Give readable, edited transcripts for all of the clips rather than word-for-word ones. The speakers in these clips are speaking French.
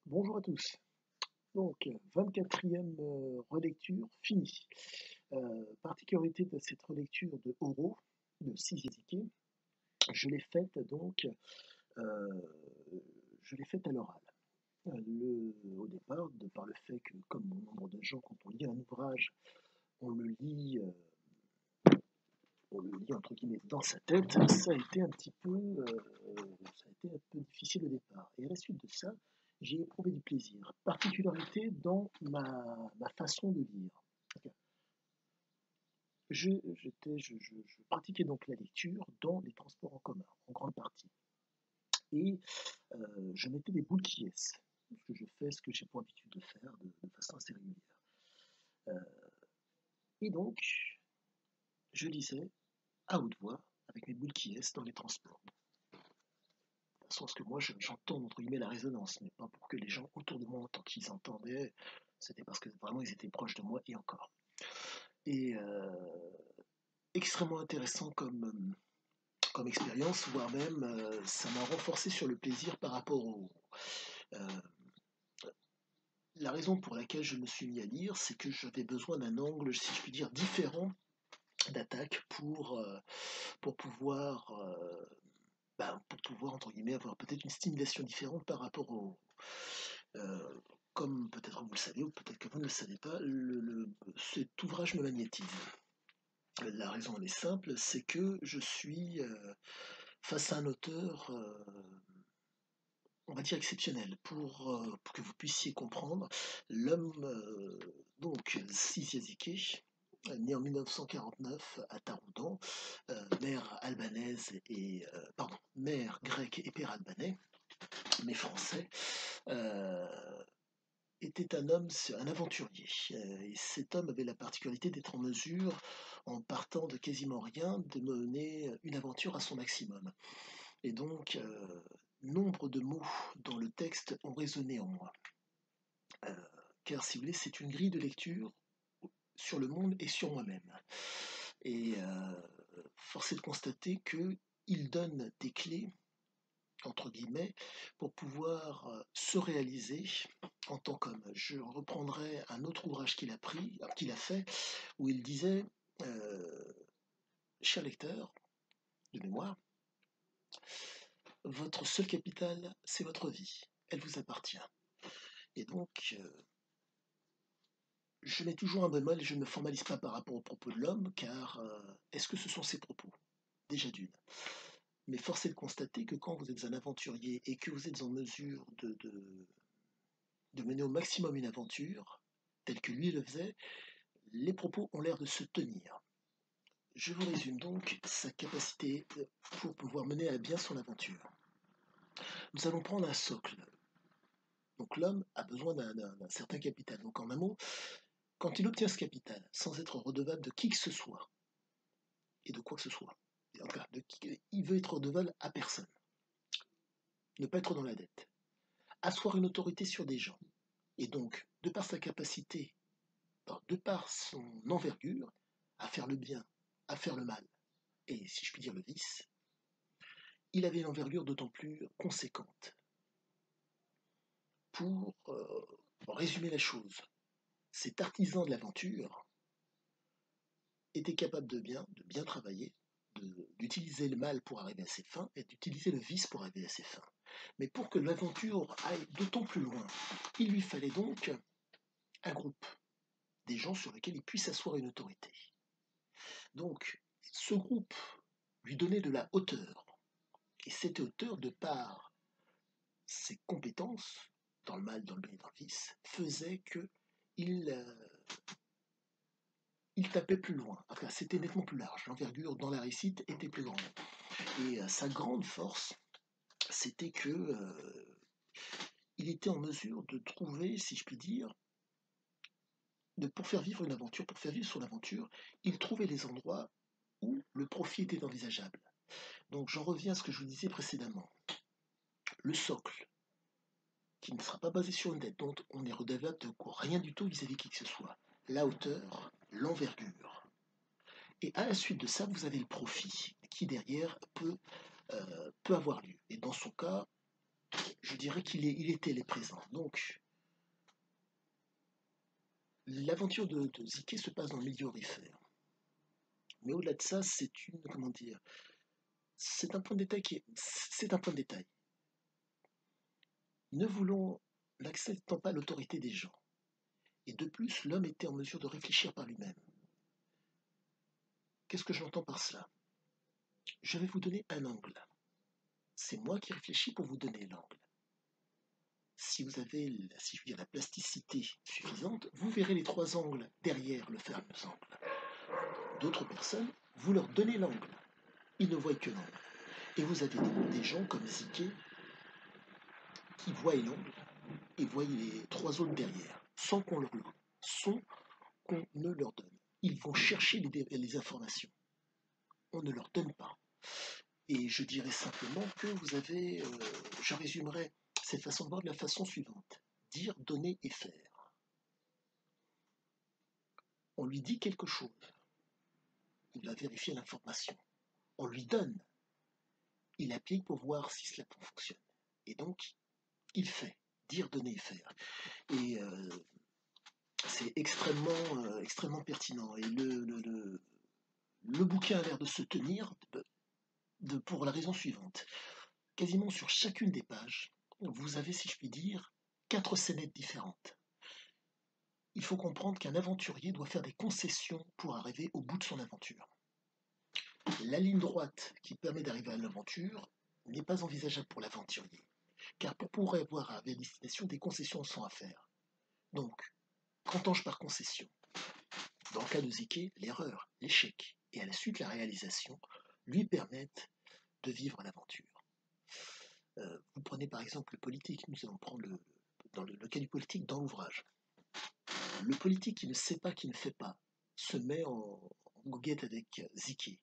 Bonjour à tous. Donc, 24e relecture finie. Particularité de cette relecture de Oro, de Sisizike, je l'ai faite donc, euh, je l'ai faite à l'oral. Au départ, de par le fait que, comme bon nombre de gens, quand on lit un ouvrage, on le lit, euh, on le lit entre guillemets dans sa tête, ça a été ça a été un peu difficile au départ. Et à la suite de ça, j'ai éprouvé du plaisir, particularité dans ma façon de lire. Je pratiquais donc la lecture dans les transports en commun, en grande partie. Et je mettais des boules qui est, parce que je fais ce que j'ai pour habitude de faire de façon assez régulière. Euh, et donc, je lisais à haute voix avec mes boules qui est dans les transports. Dans le sens que moi, j'entends entre guillemets la résonance, mais pas pour que les gens autour de moi, tant qu'ils entendaient, c'était parce que vraiment ils étaient proches de moi et encore. Et extrêmement intéressant comme expérience, voire même ça m'a renforcé sur le plaisir par rapport au... euh, la raison pour laquelle je me suis mis à lire, c'est que j'avais besoin d'un angle, si je puis dire, différent d'attaque pour pouvoir, pour pouvoir, entre guillemets, avoir peut-être une stimulation différente par rapport au... euh, comme peut-être vous le savez, ou peut-être que vous ne le savez pas, cet ouvrage me magnétise. La raison elle est simple, c'est que je suis face à un auteur on va dire exceptionnel pour que vous puissiez comprendre. L'homme, donc Sisiazike, né en 1949 à Taroudan, mère albanaise mère grecque et père albanais, mais français, euh, était un homme, un aventurier. Et cet homme avait la particularité d'être en mesure, en partant de quasiment rien, de mener une aventure à son maximum. Et donc, nombre de mots dans le texte ont résonné en moi. Euh, Car, si vous voulez, c'est une grille de lecture sur le monde et sur moi-même. Et force est de constater qu'il donne des clés, entre guillemets, pour pouvoir se réaliser en tant qu'homme. Je reprendrai un autre ouvrage qu'il a fait, où il disait, euh, cher lecteur, de mémoire, votre seul capital, c'est votre vie. Elle vous appartient. Et donc, je mets toujours un bémol et je ne me formalise pas par rapport aux propos de l'homme, car est-ce que ce sont ses propos? Déjà d'une. Mais force est de constater que quand vous êtes un aventurier et que vous êtes en mesure de mener au maximum une aventure, telle que lui le faisait, les propos ont l'air de se tenir. Je vous résume donc sa capacité pour pouvoir mener à bien son aventure. Nous allons prendre un socle. Donc l'homme a besoin d'un certain capital. Donc en un mot, quand il obtient ce capital, sans être redevable de qui que ce soit, et de quoi que ce soit, en tout cas, il veut être redevable à personne, ne pas être dans la dette, asseoir une autorité sur des gens, et donc, de par sa capacité, de par son envergure, à faire le bien, à faire le mal, et si je puis dire le vice, il avait une envergure d'autant plus conséquente. Pour résumer la chose, cet artisan de l'aventure était capable de bien travailler, d'utiliser le mal pour arriver à ses fins et d'utiliser le vice pour arriver à ses fins. Mais pour que l'aventure aille d'autant plus loin, il lui fallait donc un groupe, des gens sur lesquels il puisse asseoir une autorité. Donc, ce groupe lui donnait de la hauteur, et cette hauteur, de par ses compétences, dans le mal, dans le bien et dans le vice, faisait que il tapait plus loin. Enfin, c'était nettement plus large. L'envergure dans la réussite était plus grande. Et sa grande force, c'était que il était en mesure de trouver, si je puis dire, pour faire vivre une aventure, pour faire vivre son aventure, il trouvait les endroits où le profit était envisageable. Donc j'en reviens à ce que je vous disais précédemment. Le socle, qui ne sera pas basé sur une dette, dont on est redevable de rien du tout vis-à-vis de qui que ce soit. La hauteur, l'envergure. Et à la suite de ça, vous avez le profit qui derrière peut avoir lieu. Et dans son cas, je dirais il est téléprésent. Donc, l'aventure de Ziké se passe dans le milieu aurifère. Mais au-delà de ça, comment dire, c'est un point de détail c'est un point de détail. Ne voulons, n'acceptant pas l'autorité des gens. Et de plus, l'homme était en mesure de réfléchir par lui-même. Qu'est-ce que j'entends par cela? Je vais vous donner un angle. C'est moi qui réfléchis pour vous donner l'angle. Si vous avez, si je veux dire, la plasticité suffisante, vous verrez les trois angles derrière le fameux angle. D'autres personnes, vous leur donnez l'angle. Ils ne voient que l'angle. Et vous avez des gens comme Ziké qui voient l'angle et voient les trois autres derrière, sans qu'on ne leur donne. Ils vont chercher les informations. On ne leur donne pas. Et je dirais simplement que vous avez, je résumerai cette façon de voir de la façon suivante. Dire, donner et faire. On lui dit quelque chose. Il va vérifier l'information. On lui donne. Il applique pour voir si cela fonctionne. Et donc, il fait. Dire, donner et faire. Et c'est extrêmement pertinent. Et le bouquin a l'air de se tenir pour la raison suivante. Quasiment sur chacune des pages, vous avez, si je puis dire, 4 scénettes différentes. Il faut comprendre qu'un aventurier doit faire des concessions pour arriver au bout de son aventure. La ligne droite qui permet d'arriver à l'aventure n'est pas envisageable pour l'aventurier, car pour pouvoir avoir à destination, des concessions sont à faire. Donc, qu'entends-je par concession? Dans le cas de Ziké, l'erreur, l'échec et à la suite la réalisation lui permettent de vivre l'aventure. Vous prenez par exemple le politique, nous allons prendre dans le cas du politique dans l'ouvrage. Le politique qui ne sait pas, qui ne fait pas, se met en goguette avec Ziké.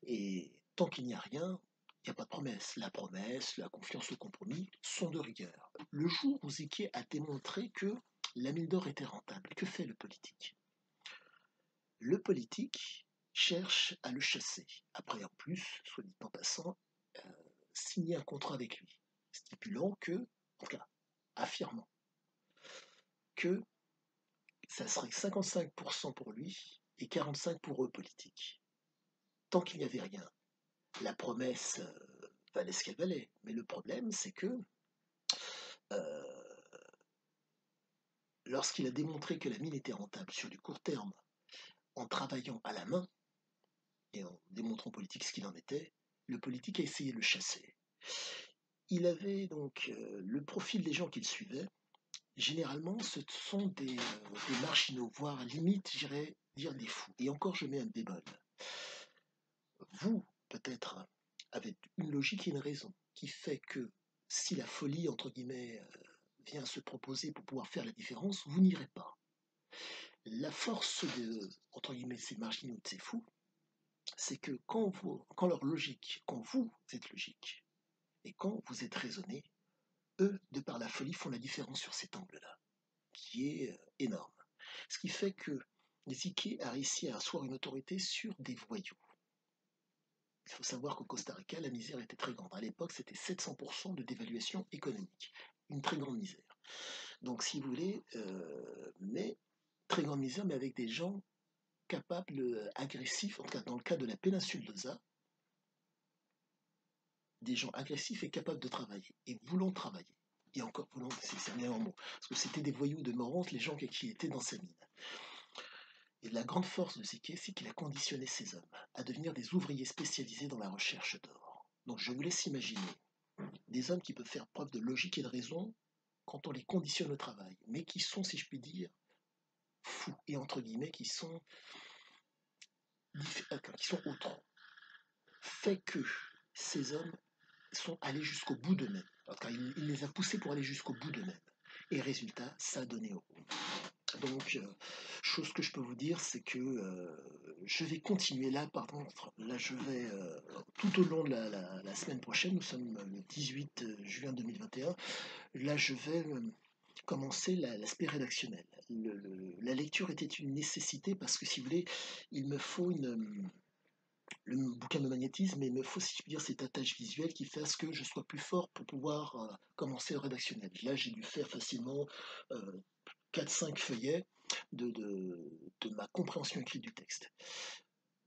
Et tant qu'il n'y a rien, il n'y a pas de promesse. La promesse, la confiance, le compromis sont de rigueur. Le jour où Ziké a démontré que la mine d'or était rentable, que fait le politique? Le politique cherche à le chasser. Après, en plus, soit dit en passant, signer un contrat avec lui, stipulant que, en tout cas, affirmant que ça serait 55% pour lui et 45% pour eux politiques. Tant qu'il n'y avait rien, la promesse valait ce qu'elle valait. Mais le problème, c'est que lorsqu'il a démontré que la mine était rentable sur du court terme, en travaillant à la main et en démontrant politique ce qu'il en était, le politique a essayé de le chasser. Il avait donc le profil des gens qu'il suivait. Généralement, ce sont des marginaux, voire limite, j'irais dire des fous. Et encore, je mets un bémol. Vous, peut-être, avez une logique et une raison qui fait que si la folie, entre guillemets, vient se proposer pour pouvoir faire la différence, vous n'irez pas. La force de, entre guillemets, ces marginaux, de ces fous, c'est que quand leur logique, quand vous êtes logique, et quand vous êtes raisonné, eux, de par la folie, font la différence sur cet angle-là, qui est énorme. Ce qui fait que Ziké a réussi à asseoir une autorité sur des voyous. Il faut savoir qu'au Costa Rica, la misère était très grande. À l'époque, c'était 700% de dévaluation économique. Une très grande misère. Donc, si vous voulez, mais très grande misère, mais avec des gens capables, agressifs, en tout cas dans le cas de la péninsule de Za, des gens agressifs et capables de travailler, et voulant travailler. Et encore voulant, c'est un meilleur mot, parce que c'était des voyous de Morante, les gens qui étaient dans sa mine. Et la grande force de Ziké, c'est qu'il a conditionné ces hommes à devenir des ouvriers spécialisés dans la recherche d'or. Donc je vous laisse imaginer des hommes qui peuvent faire preuve de logique et de raison quand on les conditionne au travail, mais qui sont, si je puis dire, fous, et entre guillemets, qui sont autres, fait que ces hommes sont allés jusqu'au bout d'eux-mêmes. En tout cas, il les a poussés pour aller jusqu'au bout d'eux-mêmes. Et résultat, ça a donné au rouge. Donc, chose que je peux vous dire, c'est que je vais continuer là, pardon, là je vais, tout au long de la semaine prochaine, nous sommes le 18 juin 2021, là je vais commencer l'aspect rédactionnel. La lecture était une nécessité parce que si vous voulez, il me faut le bouquin me magnétise, mais il me faut, si je puis dire, cette attache visuelle qui fait à ce que je sois plus fort pour pouvoir commencer le rédactionnel. Là, j'ai dû faire facilement euh, 4-5 feuillets de ma compréhension écrite du texte.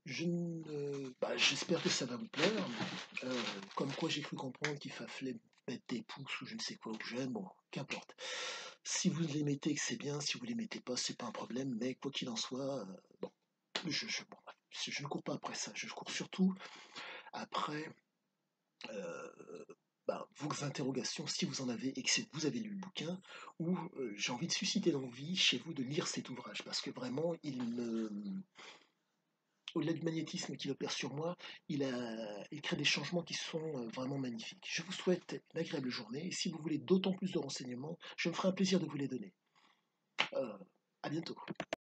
J'espère que ça va vous plaire. Euh, Comme quoi j'ai cru comprendre qu'il fallait mettre des pouces ou je ne sais quoi ou j'aime, bon, qu'importe. Si vous les mettez, que c'est bien, si vous les mettez pas, c'est pas un problème, mais quoi qu'il en soit, bon, bon, je ne cours pas après ça, je cours surtout après vos interrogations, si vous en avez et que vous avez lu le bouquin, ou j'ai envie de susciter l'envie chez vous de lire cet ouvrage, parce que vraiment, au-delà du magnétisme qu'il opère sur moi, il crée des changements qui sont vraiment magnifiques. Je vous souhaite une agréable journée, et si vous voulez d'autant plus de renseignements, je me ferai un plaisir de vous les donner. Euh, à bientôt.